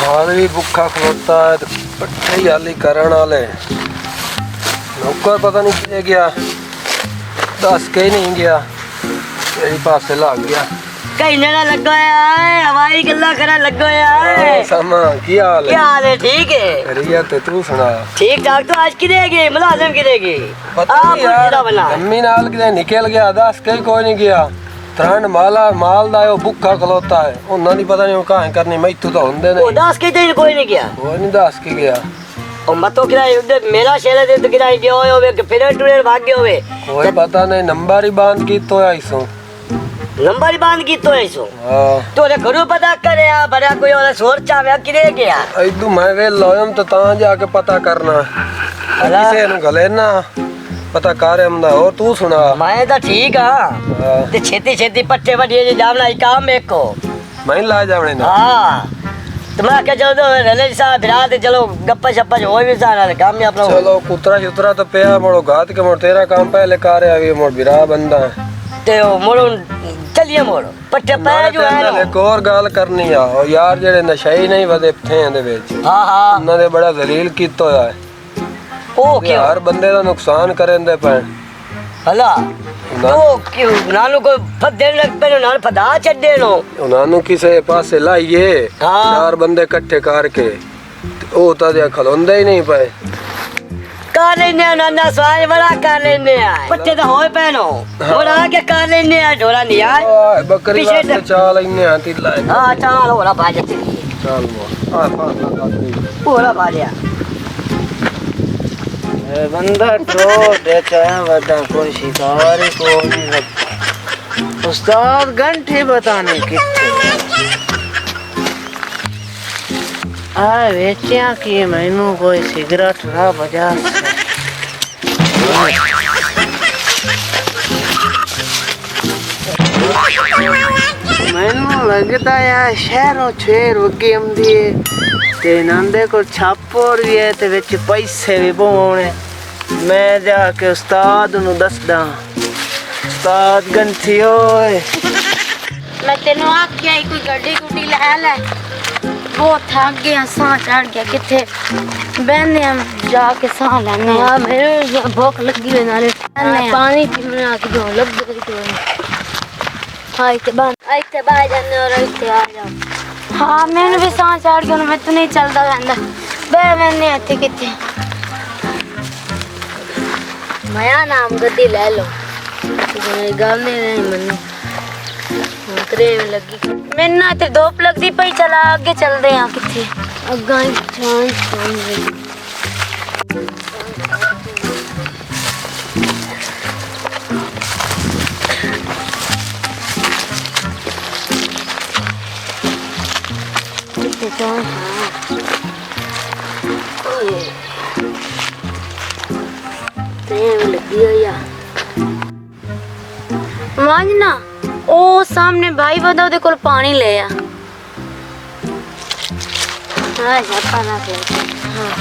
आदमी भुखा खलोता है तो पट्टी हाली करन वाले नौकर पता नहीं किए गया, दस के ही नहीं गया, यही पासे लग गया। कहीं ना लगा है हवाई गल्ला करा लगा है। समा क्या हाल है? क्या हाल है? ठीक है। रिया ते तू सुना। ठीक ठाक। तो आज किदेगी मुलाजिम किदेगी? पता नहीं यार, अम्मी नाल किदे निकल गया, दस के कोई नहीं गया। त्रण माला माल दा भुखा खलोता है, उन्होंने नहीं पता नहीं कहां करनी, मैथू तो होंदे नहीं। दस के दिन कोई नहीं गया, कोई नहीं दस के गया। और मतो किराए उधर मेरा शेर दे तो किराए गयो होवे कि फिर टुरे भाग गयो होवे, कोई पता नहीं। नंबर ही बांध की तो आईसो, नंबर ही बांध की तो ऐसो। हां तो रे घरो पता करे आ बड़ा कोई और सोर चावे किरे गया। ऐदू मैं वे लोयम तो ता जाके पता करना किसे नु गले ना पता कर हमदा। और तू सुना। मैं तो ठीक हां। ते छेती छेती पट्टे वडिए जावना ही काम एक को मैं ला जावणे ना। हां तो मैं क्या चलो रले साहब रात चलो गप्पा शप्पा हो भी सारा काम ही अपना। चलो कुतरा युतरा तो पे मोड़ो घात के मोड़ तेरा काम पहले करे आवी मोड़ बिरा बंदा ते मोड़ो चलिए मोड़ो पट्टे पे जो है ना। एक और गाल करनी आ और यार जेड़े नशे ही नहीं वदे थे दे विच। हां हां उन्हां दे बड़ा जलील कीतो है। ओ क्यों? हर बंदे दा नुकसान करेंदे पे हला तो क्यों नानू को फदेन लग पे नान फदा छड्डे नो उन्हां किसे पासे लाइए। चार बंदे इकट्ठे करके ओ ता दे खलोंदे ही नहीं पे। कर लेने नाना स्वाज बड़ा कर लेने पट्टे तो होए पैनो और आगे कर लेने ढोरा नहीं आए बकरी वास्ते चाल लेने आती लाए। हां चाल होला बाजते चल मो आ फासला काट होला बालिया ए बंदा तो देता है वदा कोई शिकार को नहीं लगता। उस्ताद घंटे बताने कितने आ बेटियां की मैनू कोई सिगरेट ना बजा। मैनू लगता है शहरों छेर उगे आंदी ते नंदे को छापोर भी है ते विच पैसे भी पाने। मैं जाके उस्ताद नू दसदा उस्ताद गंथी ओए मैं तेनू आख्या कोई गड्डी गुड्डी लै लै बहुत थक गया साह चढ़ गया किथे बहने हम जाके साह लेने। हां मेरे भूख लगी है नाले पानी पीने आके दो लग गई। हां इते बाहर जाने और इते आ जाओ। हाँ मैंने भी साह चढ़ गया मैं तो नहीं चलता रहंदा बे मैंने इथे किथे माया नाम गड्डी ले लो गल नहीं मन्नी उतरे लगी मैंने ना ते धूप लगदी पई चला आगे चलदे आ किथे अग्गा चांस ना ओ सामने भाई बंदा ओदे कोल पानी ले आ। हां छापा ना ले। हां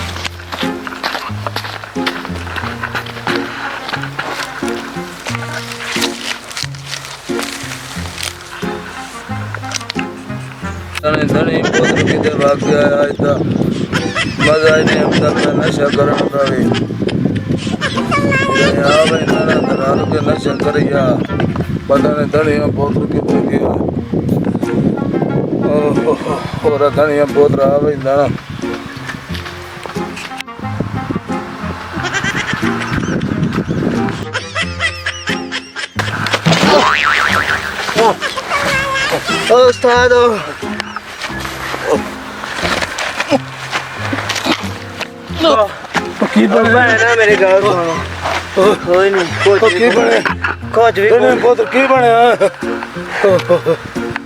तने तने बोतल किधर भाग गया आज ता मजा ही नहीं हमदा पे नशा करन का भी आ भाई ना दराल के नशा कर या पता नहीं धनिया बोतल किधर गया। ओह और धनिया बोतल आ भाई ना उस्ताद की बने ना मेरे गाँव कोई नहीं कुछ की बने कुछ भी नहीं बोतल की बने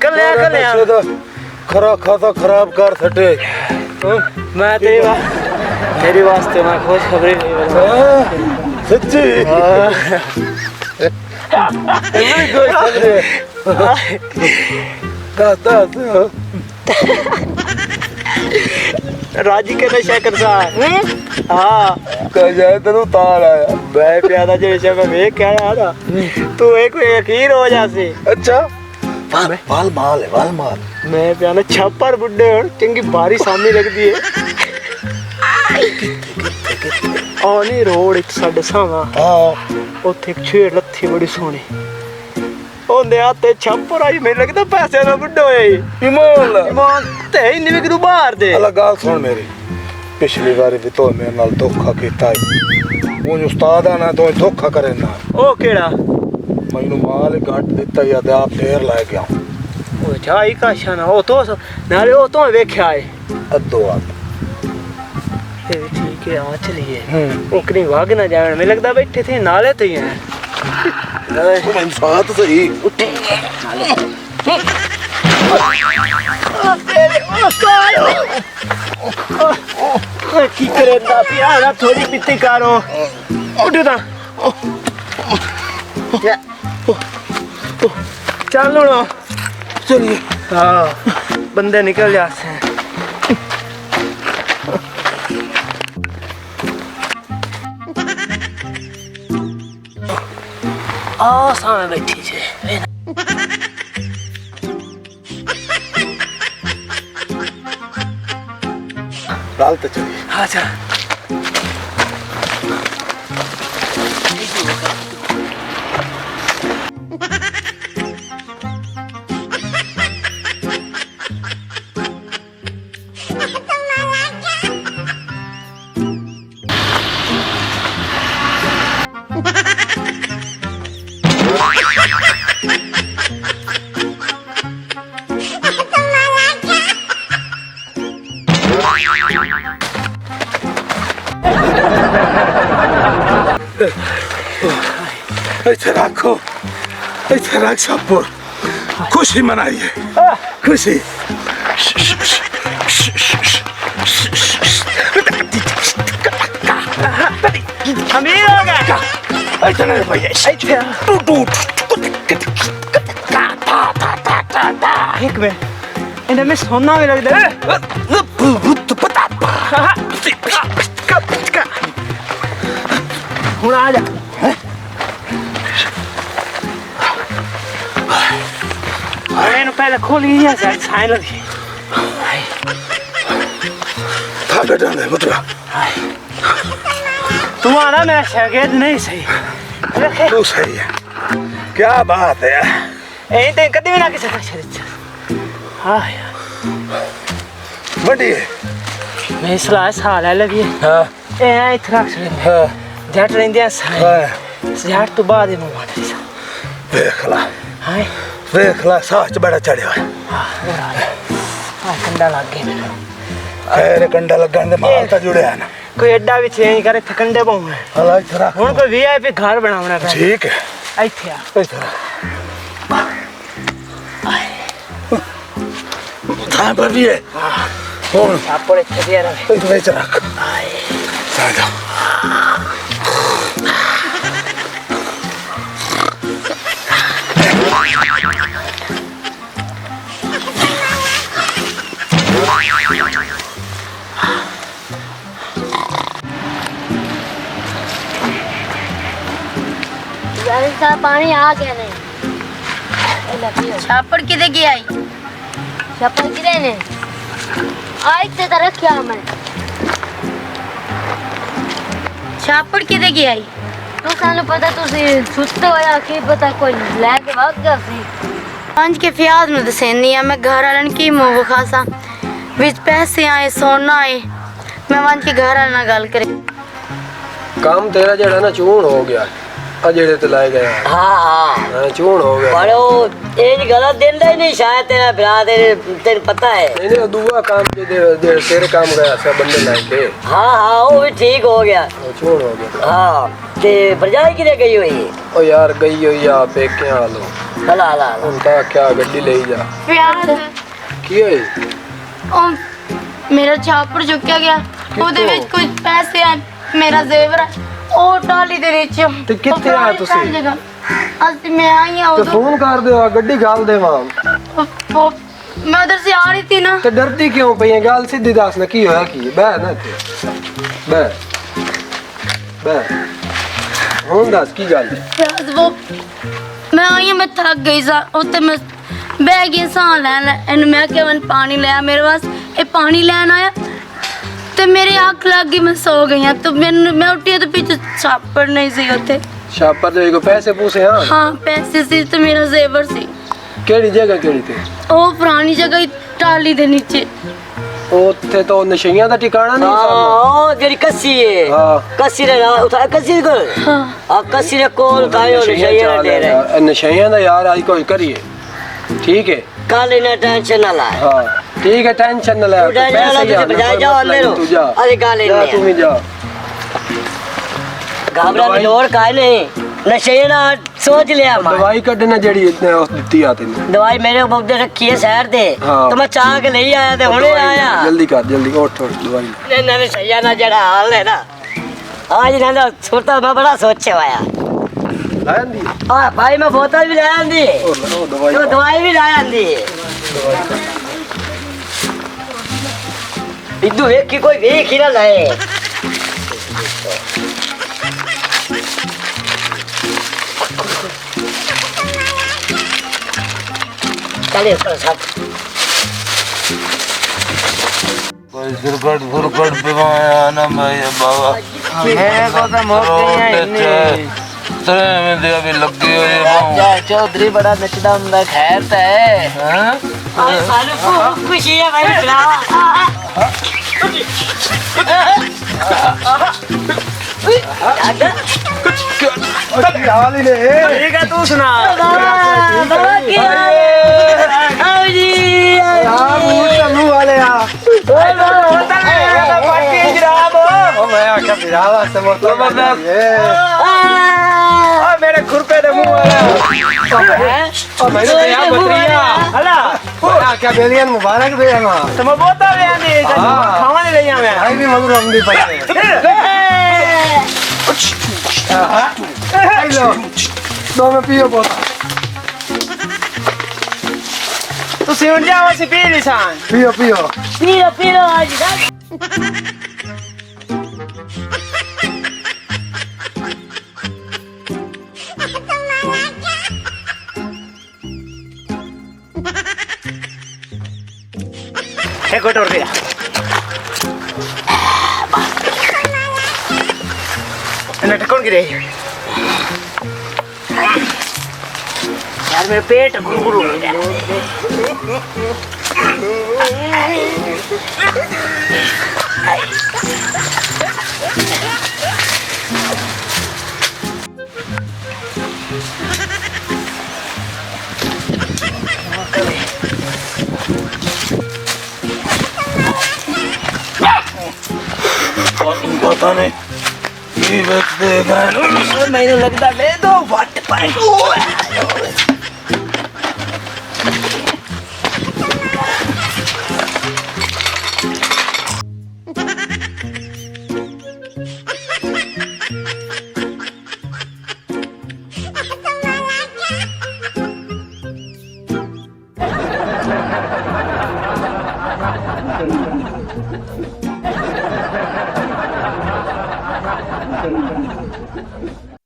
कल खरा खाता खराब कर सटे। मैं तेरी वास्ते मैं खुश खबरी नहीं बता सच्ची राजी के नशा कर सा हाँ कह जाए तेनू ताल आया मैं प्यादा जो नशा में वे कह रहा था तू एक यकीन हो जासी। अच्छा वाल माल है वाल माल। मैं प्याना छापर बुड्ढे और चंगी भारी सामने लगदी है। आनी रोड एक साडे सामा हाँ उत्थे एक छेड़ लत्थी बड़ी सोहनी ओंदे आते छापर आई मेरे लगदा पैसे ना बुड्ढो है इमान ईमान ते इन्नी भी करू बाहर दे अलग गाल सुन मेरी, पिछली बारी भी तो मेरे नाल धोखा कीता है। वो उस्ताद है ना तो धोखा करे ना। ओ केड़ा मैनू माल घट दिता या ते आप ढेर ला गया ओ जाई का शाना ओ तो नाले ओ तो वेख्या है अद्धो आप। ये भी ठीक है आ चलिए ओ कहीं भाग ना जावे मैं लगदा बैठे थे नाले तो ही हैं मैं साथ सही उठे की करे ना प्यारा थोड़ी पित्ती करो उठो ता चलो ना चलिए। हाँ बंदे निकल जाते हैं आ सामने बैठी छे डाल तो चलिए। अच्छा इधर रखो, इधर रख छापर। खुशी मनाइए खुशी। अमीर हो गया ऐसा नहीं भैया एक में इन्हें में सोना भी लग दे हुन आ जा मैंने पहले खोल ही साइन लगी था डाले मुद्रा। तू आना मेरा शागिर्द नहीं सही तू सही है, क्या बात है। यही तो कभी भी ना किसी का शरीर हाँ यार बढ़िया मैं सलाह साल है लगी हाँ ए इतना हाँ जट रेंदे साल हाँ जट तो बाद में मार सा देख ला हाय देख ला साच बड़ा चढ़िया है। हां कंडा लग गया मेरे खैर कंडा लगन दे माल ता जुड़े है ना कोई एडा भी चेंज करे थे कंडे पाऊं हला इधर हुन कोई वीआईपी घर बनावना है ठीक है इथे आ इधर था पर भी है कौन छापर इथे दिया रहे इधर इधर रख साजा साहब पानी आ गया नहीं छापड़ किधे गया आई छापड़ किधे ने आई ते तरह क्या मैं छापड़ किधे गया आई तो सानू पता तुसी सुत्ते होया की पता कोई लेके भाग गया सी पंज के फियाज में दसेनी है मैं घर वालन की मुंह खासा विच पैसे आए सोना आए मैं वंज के घर वाला गल करे काम तेरा जड़ा ना चून हो गया आ जेड़े ते लाए गए हाँ हाँ चून हो गया पर वो ये गलत दिन ही नहीं शायद तेरा भरा तेरे पता है नहीं नहीं दूआ काम जे तेरे काम गया सब बंदे लाए थे हाँ हाँ वो भी ठीक हो गया वो चून हो गया हाँ ते भरजाई किधर गई हुई ओ यार गई हुई आ पेके हालो हला हला उनका क्या गड्डी ले जा प्यार की है ओ मेरा छापड़ चुक्या गया ਉਹਦੇ ਵਿੱਚ ਕੁਝ ਪੈਸੇ ਆ ਮੇਰਾ ਜ਼ੇਵਰ ਉਹ ਟਾਲੀ ਦੇ ਵਿੱਚ ਤੇ ਕਿੱਥੇ ਆ ਤੁਸੀਂ? ਅੱਜ ਮੈਂ ਆਈ ਆ तो ਉਦੋਂ फोन कर दो गड्डी गाल दे वहां मैं उधर से आ रही थी ना ते डरती क्यों पई है गाल सीधी दस ना की होया की बह ना इत्थे बह हुन दस की गल है आज वो मैं आई हूं मैं थक गई सा उत्ते मैं ਬਹਿ ਗਈ ਸਾਹ ਲੈਣ ਇਹਨੂੰ ਮੈਂ ਕਿਹਾ ਮੈਂ ਪਾਣੀ ਲਿਆ ਮੇਰੇ ਵਾਸਤੇ ਇਹ ਪਾਣੀ ਲੈਣ ਆਇਆ ਤੇ ਮੇਰੇ ਅੱਖ ਲੱਗ ਗਈ ਮੈਂ ਸੋ ਗਈ ਹਾਂ ਤੇ ਮੈਂ ਉੱਠੀ ਤੇ ਪਿੱਛੇ ਛਾਪੜ ਨਹੀਂ ਸੀ ਉੱਥੇ ਛਾਪਰ ਦੇ ਕੋ ਪੈਸੇ ਪੂਸੇ ਹਾਂ ਹਾਂ ਪੈਸੇ ਸੀ ਤੇ ਮੇਰਾ ਜ਼ੇਵਰ ਸੀ ਕਿਹੜੀ ਜਗ੍ਹਾ ਕਿਹੜੀ ਤੇ ਉਹ ਪੁਰਾਣੀ ਜਗ੍ਹਾ ਹੀ ਟਾਲੀ ਦੇ ਨੀਚੇ ਉੱਥੇ ਤਾਂ ਨਸ਼ਈਆਂ ਦਾ ਟਿਕਾਣਾ ਨਹੀਂ ਸਾਡਾ ਉਹ ਜਿਹੜੀ ਕੱਸੀ ਹੈ ਹਾਂ ਕੱਸੀ ਦੇ ਨਾਲ ਉਠਾ ਕੱਸੀ ਦੇ ਕੋਲ ਹਾਂ ਆ ਕੱਸੀ ਦੇ ਕੋਲ ਉਠਾਇਓ ਨਸ਼ਈਆਂ ਦੇ ਰਹੇ ਨਸ਼ਈਆਂ ਦਾ ਯਾਰ ਅੱਜ ਕੋਈ ਕਰੀਏ ਠੀਕ ਹੈ ਕੱਲ ਇਹਨਾਂ ਟੈਨਸ਼ਨ ਨਾ ਲੈ हाँ ठीक है टेंशन न ले तू टेंशन ना ले, तुझे बजाय जाओ अंदर हो। तू जा अरे गा ले जा ले। तू भी जा घबरा की लोड़ काहे नहीं नशे ना सोच लिया मैं दवाई कढ़ना जड़ी इतने उस दित्ती आते ने दवाई मेरे को दे रखी है शहर दे हाँ। तो मैं चाह के नहीं आया थे हुणे आया जल्दी कर जल्दी उठ उठ दवाई नहीं नहीं सही ना जड़ा हाल है ना आज ना सुरता मैं बड़ा सोचे आया लाया दी हां भाई मैं बोतल भी लाया दी ओ दवाई तो दवाई भी लाया दी इदू एक की कोई वेख ही ना लाए चले ऊपर सब कोई सुरकट पिवाया ना मैं बाबा मेरे को तो मोतियां ही नहीं तरे में दे अभी लगे हुए बाबू जा चौधरी बड़ा नचदा हुंदा खैर ता है हैं सारे खूब खुशी है भाई हाल ही ले ठीक है तू सुना मुंह वाले यार ओ मैं आके बिरावा से मतलब मेरे खुरपे दे मुंह वाला ओ मैंने तो यार बतरिया हला क्या बेलियन मुबारक दे ना तुम बोता ले आनी हाँ। खावा नहीं ले आ मैं भाई भी मधुर हम भी पड़े हेलो दो में पियो बहुत तू सिवन जावा से पी लिसान पियो पियो पीरो पीरो आज एक और दिया ना कौन गिरे यार मेरे पेट गुरगुरु हो गया पता नहीं ये बचते गए मैंने लगता ले दो वट पर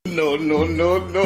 No, no, no, no.